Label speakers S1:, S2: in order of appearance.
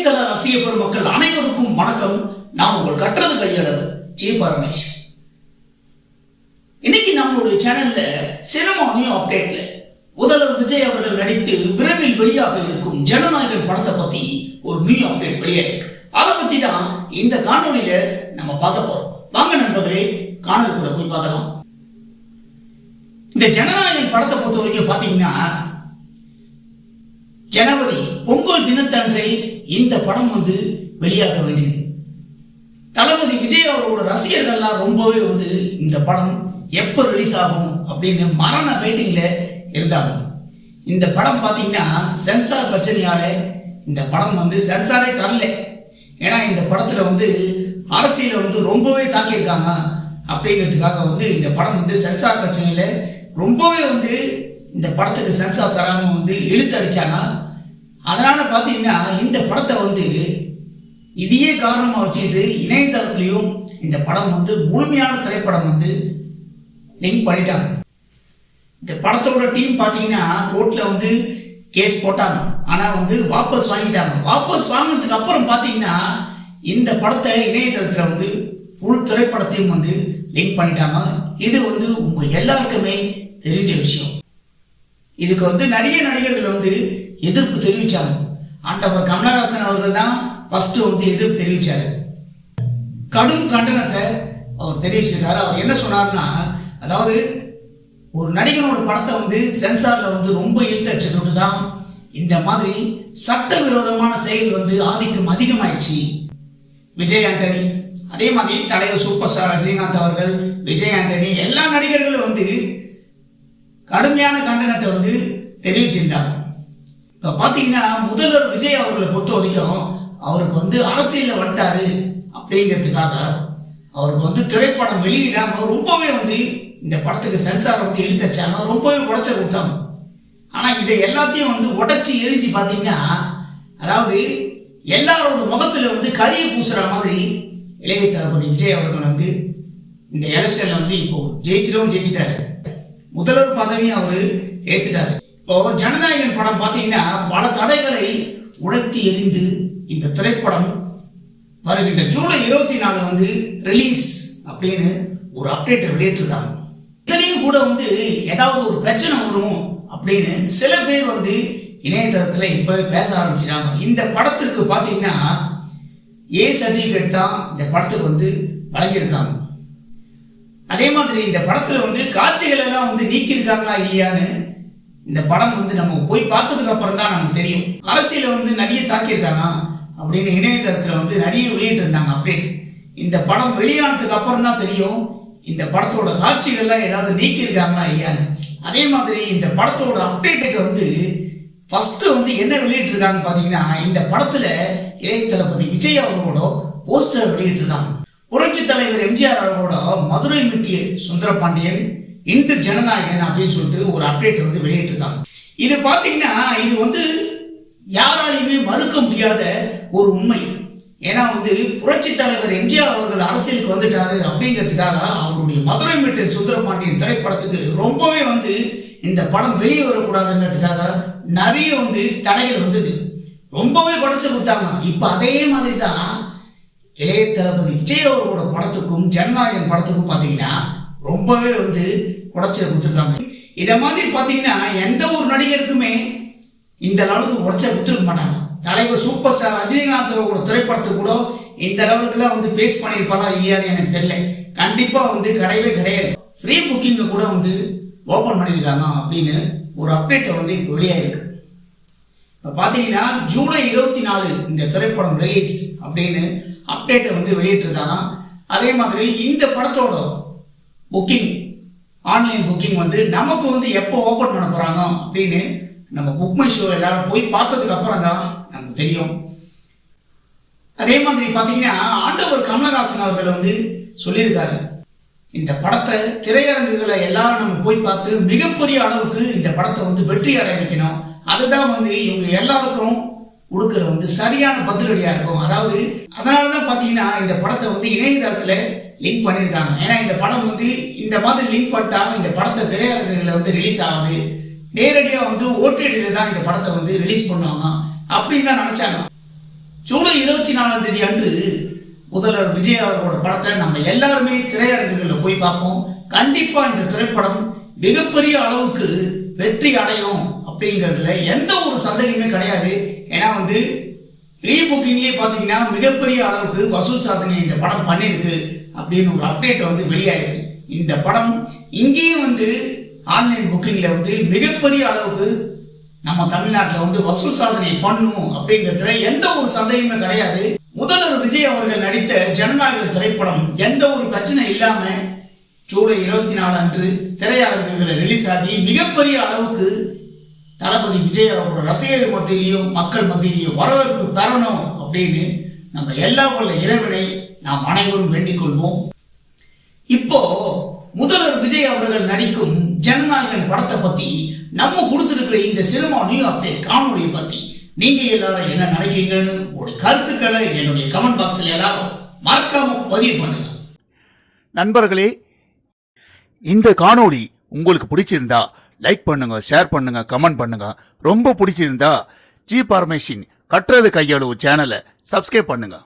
S1: இணையதள ரசிக பெருமக்கள் அனைவருக்கும் வணக்கம். நான் உங்கள் கற்றது கையளவு ஜே பரமேஷ். இன்னைக்கு நம்மளுடைய சேனல்ல சினிமா நியூ அப்டேட்ல முதல்வர் விஜய் அவர்கள் நடித்து விரைவில் வெளியாக இருக்கும் ஜனநாயகன் படத்தை பத்தி ஒரு நியூ அப்டேட் வெளியாயிருக்கு. அதை பத்தி தான் இந்த காணொலியில நம்ம பார்க்க போறோம். வாங்க நண்பர்களே, காணொலி கூட போய் பார்க்கலாம். இந்த ஜனநாயகன் படத்தை பொறுத்த வரைக்கும் பாத்தீங்கன்னா, ஜனவரி பொங்கல் தினத்தன்றே இந்த படம் வெளியாக வேண்டியது. தளபதி விஜய் அவரோட ரசிகர்கள்லாம் ரொம்பவே இந்த படம் எப்ப ரிலீஸ் ஆகும் அப்படின்னு மரண வெயிட்டிங்ல இருந்தாங்க. இந்த படம் பாத்தீங்கன்னா சென்சார் பிரச்சனையால இந்த படம் சென்சாரே தரல. ஏன்னா இந்த படத்துல அரசியல ரொம்பவே தாக்கியிருக்காங்க அப்படிங்கிறதுக்காக இந்த படம் சென்சார் பிரச்சனையில ரொம்பவே இந்த படத்துக்கு சென்சார் தராம இழுத்து அடிச்சாங்க. அதனால பாத்தீங்கன்னா இந்த படத்தை இதையே காரணமா வச்சுக்கிட்டு இணையதளத்திலையும் இந்த படம் முழுமையான திரைப்படம் லிங்க் பண்ணிட்டாங்க. இந்த படத்தோட டீம் பாத்தீங்கன்னா கோர்ட்ல கேஸ் போட்டாங்க. ஆனா வாபஸ் வாங்கிட்டாங்க. வாபஸ் வாங்கினதுக்கு அப்புறம் பாத்தீங்கன்னா இந்த படத்தை இணையதளத்துல ஃபுல் திரைப்படத்தையும் லிங்க் பண்ணிட்டாங்க. இது உங்க எல்லாருக்குமே தெரிஞ்ச விஷயம். இதுக்கு நிறைய நடிகர்கள் எதிர்ப்பு தெரிவிச்சாங்க. ஆண்டவர் கமலஹாசன் அவர்கள் தான் ஃபர்ஸ்ட் எதிர்ப்பு தெரிவிச்சாரு. கடும் கண்டனத்தை அவர் தெரிவிச்சிருக்காரு. அவர் என்ன சொன்னார்னா, அதாவது ஒரு நடிகனோட படத்தை சென்சார்ல ரொம்ப இழுத்தச்சதோடு தான் இந்த மாதிரி சட்டவிரோதமான செயல் ஆதிக்கம் அதிகமாயிடுச்சு. விஜய் ஆண்டனி, அதே மாதிரி தலைவர் சூப்பர் ஸ்டார் ரஜினிகாந்த் அவர்கள், விஜய் ஆண்டனி, எல்லா நடிகர்களும் கடுமையான கண்டனத்தை தெரிவிச்சிருந்தாங்க. இப்ப பாத்தீங்கன்னா முதல்வர் விஜய் அவர்களை பொறுத்த வரைக்கும் அவருக்கு அரசியல வந்துட்டாரு அப்படிங்கிறதுக்காக அவருக்கு திரைப்படம் வெளியிடாம ரொம்பவே இந்த படத்துக்கு சென்சார் இழுத்தச்சாங்க. ரொம்பவே உடைச்ச கொடுத்தாங்க. ஆனா இதை எல்லாத்தையும் உடைச்சி எரிஞ்சு பாத்தீங்கன்னா, அதாவது எல்லாரோட முகத்துல கரிய பூசுற மாதிரி இளைய தளபதி விஜய் அவர்கள் இந்த எலெக்ஷன்ல இப்போ ஜெயிச்சிட்டாரு. முதல்வர் பதவியும் அவரு ஏத்துட்டாரு. இப்போ ஜனநாயகன் படம் பாத்தீங்கன்னா பல தடைகளை உடைத்து எரிந்து இந்த திரைப்படம் வருகின்ற ஜூலை 24 ரிலீஸ் அப்படின்னு ஒரு அப்டேட் வெளியிட்டிருக்காங்க. இதுலயும் கூட ஏதாவது ஒரு பிரச்சனை வரும் அப்படின்னு சில பேர் இணையதளத்துல இப்ப பேச ஆரம்பிச்சிட்டாங்க. இந்த படத்திற்கு பாத்தீங்கன்னா ஏ சர்டிபிகேட் தான் இந்த படத்துக்கு வழங்கியிருக்காங்க. அதே மாதிரி இந்த படத்துல காட்சிகள் எல்லாம் நீக்கி இருக்காங்களா இல்லையான்னு இந்த படம் நம்ம போய் பார்த்ததுக்கு அப்புறம் தான் நமக்கு தெரியும். அரசியல நிறைய தாக்கியிருக்காங்க அப்படின்னு இணையதளத்துல நிறைய வெளியிட்டு இருந்தாங்க அப்டேட். இந்த படம் வெளியானதுக்கு அப்புறம் தான் தெரியும் இந்த படத்தோட காட்சிகள்லாம் ஏதாவது நீக்கி இருக்காங்களா இல்லையான்னு. அதே மாதிரி இந்த படத்தோட அப்டேட்டுக்கு ஃபர்ஸ்ட் என்ன வெளியிட்டு இருக்காங்க பாத்தீங்கன்னா, இந்த படத்துல இளைய தளபதி விஜய் அவர்களோட போஸ்டர் வெளியிட்டு இருக்காங்க. புரட்சி தலைவர் எம்ஜிஆர் அவர்களோட மதுரை மீட்டிய சுந்தரபாண்டியன் இன்று ஜனநாயகன் அப்படின்னு சொல்லிட்டு ஒரு அப்டேட் வெளியிட்டு இருக்காங்க. இது பாத்தீங்கன்னா இது யாராலையுமே மறுக்க முடியாத ஒரு உண்மை. ஏன்னா புரட்சி தலைவர் எம்ஜிஆர் அவர்கள் அரசியலுக்கு வந்துட்டாரு அப்படிங்கிறதுக்காக அவருடைய மதுரை மீட்டிய சுந்தரபாண்டியன் திரைப்படத்துக்கு ரொம்பவே இந்த படம் வெளியே வரக்கூடாதுங்கிறதுக்காக நிறைய தடைகள் ரொம்பவே குறைச்சு கொடுத்தாங்க. இப்ப அதே மாதிரி தான் இளைய தளபதி விஜய் அவர்களோட படத்துக்கும் ஜனநாயகன் படத்துக்கும் பாத்தீங்கன்னா ரொம்பவே குறைச்சல் கொடுத்துருக்காங்க. இத மாதிரி பாத்தீங்கன்னா எந்த ஒரு நடிகருக்குமே இந்த அளவுக்கு குறைச்சல் கொடுத்துருக்க மாட்டாங்க. தலைவர் சூப்பர் ஸ்டார் ரஜினிகாந்த் அவரோட திரைப்படத்துக்கு கூட இந்த அளவுக்கு எல்லாம் பேஸ் பண்ணியிருப்பாரா இல்லையான்னு எனக்கு தெரியல. கண்டிப்பா கிடையவே கிடையாது. ஃப்ரீ புக்கிங்க கூட ஓபன் பண்ணியிருக்காங்க அப்படின்னு ஒரு அப்டேட் இப்போ வெளியாயிருக்கு. இப்ப பாத்தீங்கன்னா ஜூலை 24 இந்த திரைப்படம் ரிலீஸ் அப்படின்னு அப்டேட்டை வெளியிட்டு இருக்காங்க. அதே மாதிரி இந்த படத்தோட புக்கிங், ஆன்லைன் புக்கிங் நமக்கு எப்போ ஓபன் பண்ண போறாங்க அப்படின்னு நம்ம புக் மை ஷோ எல்லாரும் போய் பார்த்ததுக்கு அப்புறம் தான் நமக்கு தெரியும். அதே மாதிரி பாத்தீங்கன்னா ஆண்டவர் கமலஹாசன் அவர்கள் சொல்லியிருக்காரு, இந்த படத்தை திரையரங்குகளை எல்லாரும் நம்ம போய் பார்த்து மிகப்பெரிய அளவுக்கு இந்த படத்தை வெற்றி அடைய வைக்கணும். அதுதான் இவங்க எல்லாருக்கும் கொடுக்கிற சரியான பதிலடியா இருக்கும். அதாவது அதனாலதான் பாத்தீங்கன்னா இந்த படத்தை இணையதளத்துல லிங்க் பண்ணியிருக்காங்க. ஏன்னா இந்த படம் இந்த மாதிரி லிங்க் பண்ணிட்டாங்க இந்த படத்தை திரையரங்குகளை ரிலீஸ் ஆகுது. நேரடியா ஓடிடியில தான் இந்த படத்தை ரிலீஸ் பண்ணுவாங்க அப்படின்னு தான் நினைச்சாங்க. ஜூலை 24ஆம் தேதி அன்று முதல்வர் விஜய் அவர்களோட படத்தை நம்ம எல்லாருமே திரையரங்குகளில் போய் பார்ப்போம். கண்டிப்பா இந்த திரைப்படம் மிகப்பெரிய அளவுக்கு வெற்றி அடையும் அப்படிங்கிறதுல எந்த ஒரு சந்தேகமே கிடையாது. ஏன்னா ப்ரீ புக்கிங்லேயே பார்த்தீங்கன்னா மிகப்பெரிய அளவுக்கு வசூல் சாதனை இந்த படம் பண்ணியிருக்கு அப்படின்னு ஒரு அப்டேட் வெளியாயிருக்கு. இந்த படம் இங்கேயும் ஆன்லைன் புக்கிங்கில் மிகப்பெரிய அளவுக்கு நம்ம தமிழ்நாட்டில் வசூல் சாதனை பண்ணும் அப்படிங்கிறதுல எந்த ஒரு சந்தேகமே கிடையாது. முதல்வர் விஜய் அவர்கள் நடித்த ஜனநாயகன் திரைப்படம் எந்த ஒரு பிரச்சனை இல்லாம ஜூலை 24 அன்று திரையரங்குகளை ரிலீஸ் ஆகி மிகப்பெரிய அளவுக்கு தளபதி விஜய் அவரோட ரசிகர் மத்தியிலையும் மக்கள் மத்தியிலையும் வரவேற்பு பெறணும் அப்படின்னு நம்ம எல்லா உள்ள இறைவனை நாம் அனைவரும் வேண்டிக் கொள்வோம். இப்போ முதல்வர் விஜய் அவர்கள் நடிக்கும் ஜனநாயகன் படத்தை பத்தி நம்ம கொடுத்திருக்கிற இந்த சினிமா நியூ அப்டேட் காணொலியை பத்தி நீங்க எல்லாரும் என்ன நினைக்கிறீங்கன்னு ஒரு கருத்துக்களை என்னுடைய கமெண்ட் பாக்ஸ்ல எல்லாரும் மறக்காம பதிவு பண்ணுங்க.
S2: நண்பர்களே, இந்த காணொளி உங்களுக்கு பிடிச்சிருந்தா லைக் பண்ணுங்க, ஷேர் பண்ணுங்க, கமெண்ட் பண்ணுங்க. ரொம்ப பிடிச்சிருந்தா ஜி பார்மேஷன் கட்டுறது கையளவு சேனலை சப்ஸ்கிரைப் பண்ணுங்க.